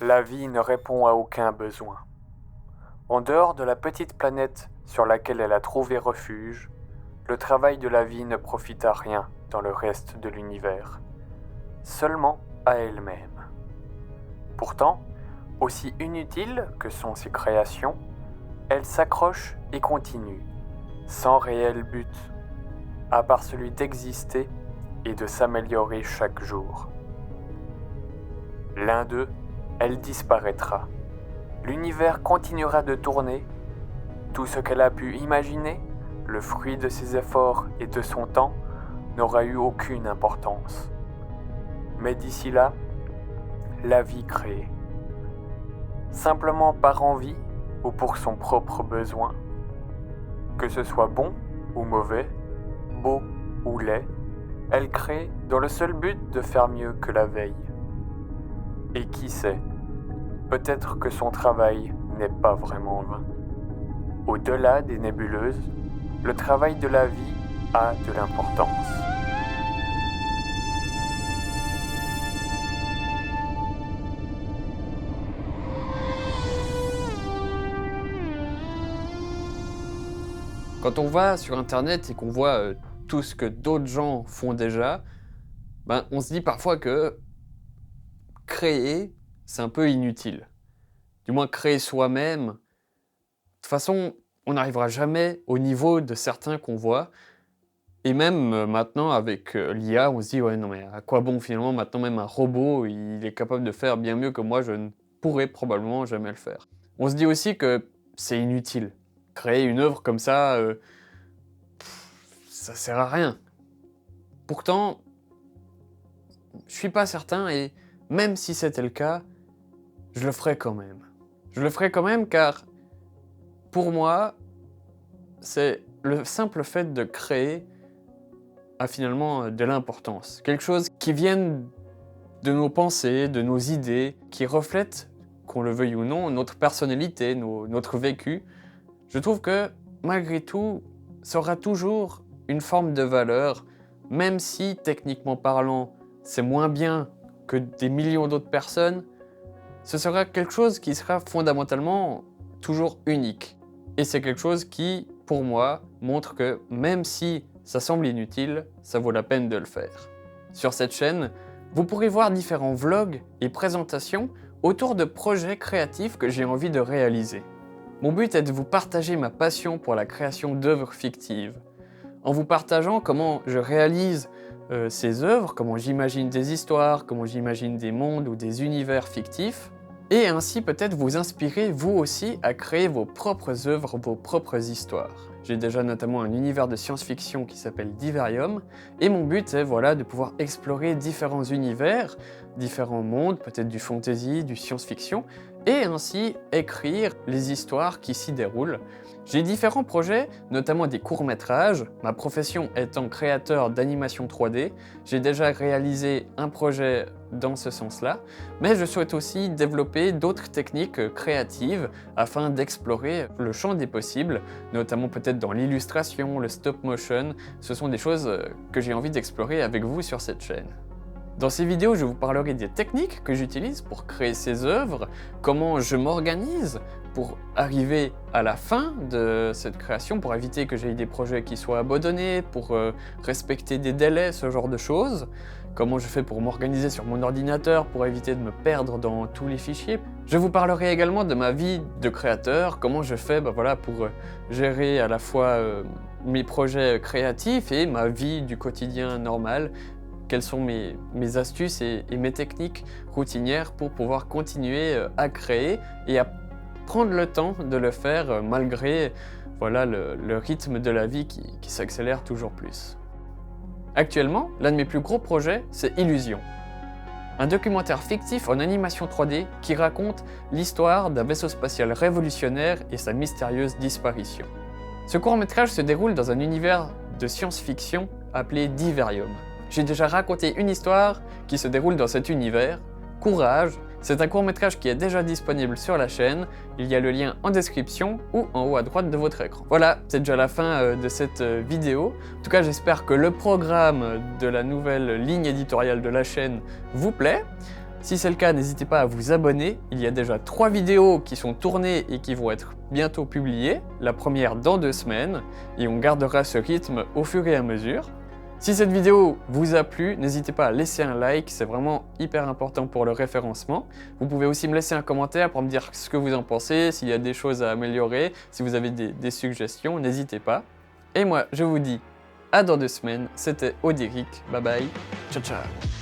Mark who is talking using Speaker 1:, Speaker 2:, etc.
Speaker 1: La vie ne répond à aucun besoin. En dehors de la petite planète sur laquelle elle a trouvé refuge, le travail de la vie ne profite à rien dans le reste de l'univers, seulement à elle-même. Pourtant, aussi inutiles que sont ses créations, elle s'accroche et continue, sans réel but, à part celui d'exister et de s'améliorer chaque jour. L'un d'eux, elle disparaîtra. L'univers continuera de tourner. Tout ce qu'elle a pu imaginer, le fruit de ses efforts et de son temps, n'aura eu aucune importance. Mais d'ici là, la vie créée. Simplement par envie ou pour son propre besoin. Que ce soit bon ou mauvais, beau ou laid, elle crée dans le seul but de faire mieux que la veille. Et qui sait, peut-être que son travail n'est pas vraiment vain. Au-delà des nébuleuses, le travail de la vie a de l'importance.
Speaker 2: Quand on va sur internet et qu'on voit tout ce que d'autres gens font déjà, on se dit parfois que créer, c'est un peu inutile. Du moins créer soi-même. De toute façon, on n'arrivera jamais au niveau de certains qu'on voit. Et même maintenant avec l'IA, on se dit ouais non mais à quoi bon finalement maintenant même un robot il est capable de faire bien mieux que moi, je ne pourrais probablement jamais le faire. On se dit aussi que c'est inutile. Créer une œuvre comme ça, ça sert à rien. Pourtant, je suis pas certain et même si c'était le cas, je le ferais quand même. Je le ferais quand même car pour moi, c'est le simple fait de créer a finalement de l'importance. Quelque chose qui vienne de nos pensées, de nos idées, qui reflète, qu'on le veuille ou non, notre personnalité, notre vécu. Je trouve que malgré tout, ça aura toujours une forme de valeur, même si techniquement parlant, c'est moins bien que des millions d'autres personnes, ce sera quelque chose qui sera fondamentalement toujours unique. Et c'est quelque chose qui, pour moi, montre que même si ça semble inutile, ça vaut la peine de le faire. Sur cette chaîne, vous pourrez voir différents vlogs et présentations autour de projets créatifs que j'ai envie de réaliser. Mon but est de vous partager ma passion pour la création d'œuvres fictives. En vous partageant comment je réalise ces œuvres, comment j'imagine des histoires, comment j'imagine des mondes ou des univers fictifs, et ainsi peut-être vous inspirer vous aussi à créer vos propres œuvres, vos propres histoires. J'ai déjà notamment un univers de science-fiction qui s'appelle Divarium, et mon but est de pouvoir explorer différents univers, différents mondes, peut-être du fantasy, du science-fiction, et ainsi écrire les histoires qui s'y déroulent. J'ai différents projets, notamment des courts-métrages. Ma profession étant créateur d'animation 3D, j'ai déjà réalisé un projet dans ce sens-là, mais je souhaite aussi développer d'autres techniques créatives afin d'explorer le champ des possibles, notamment peut-être dans l'illustration, le stop-motion. Ce sont des choses que j'ai envie d'explorer avec vous sur cette chaîne. Dans ces vidéos, je vous parlerai des techniques que j'utilise pour créer ces œuvres, comment je m'organise pour arriver à la fin de cette création, pour éviter que j'aie des projets qui soient abandonnés, pour respecter des délais, ce genre de choses. Comment je fais pour m'organiser sur mon ordinateur pour éviter de me perdre dans tous les fichiers. Je vous parlerai également de ma vie de créateur, comment je fais pour gérer à la fois mes projets créatifs et ma vie du quotidien normal. Quelles sont mes astuces et mes techniques routinières pour pouvoir continuer à créer et à prendre le temps de le faire malgré le rythme de la vie qui s'accélère toujours plus. Actuellement, l'un de mes plus gros projets, c'est Illusion. Un documentaire fictif en animation 3D qui raconte l'histoire d'un vaisseau spatial révolutionnaire et sa mystérieuse disparition. Ce court-métrage se déroule dans un univers de science-fiction appelé Divarium. J'ai déjà raconté une histoire qui se déroule dans cet univers, Courage. C'est un court-métrage qui est déjà disponible sur la chaîne, il y a le lien en description ou en haut à droite de votre écran. Voilà, c'est déjà la fin de cette vidéo. En tout cas, j'espère que le programme de la nouvelle ligne éditoriale de la chaîne vous plaît. Si c'est le cas, n'hésitez pas à vous abonner. Il y a déjà 3 vidéos qui sont tournées et qui vont être bientôt publiées. La première dans 2 semaines et on gardera ce rythme au fur et à mesure. Si cette vidéo vous a plu, n'hésitez pas à laisser un like, c'est vraiment hyper important pour le référencement. Vous pouvez aussi me laisser un commentaire pour me dire ce que vous en pensez, s'il y a des choses à améliorer, si vous avez des suggestions, n'hésitez pas. Et moi, je vous dis à dans 2 semaines, c'était Odiric, bye bye, ciao ciao.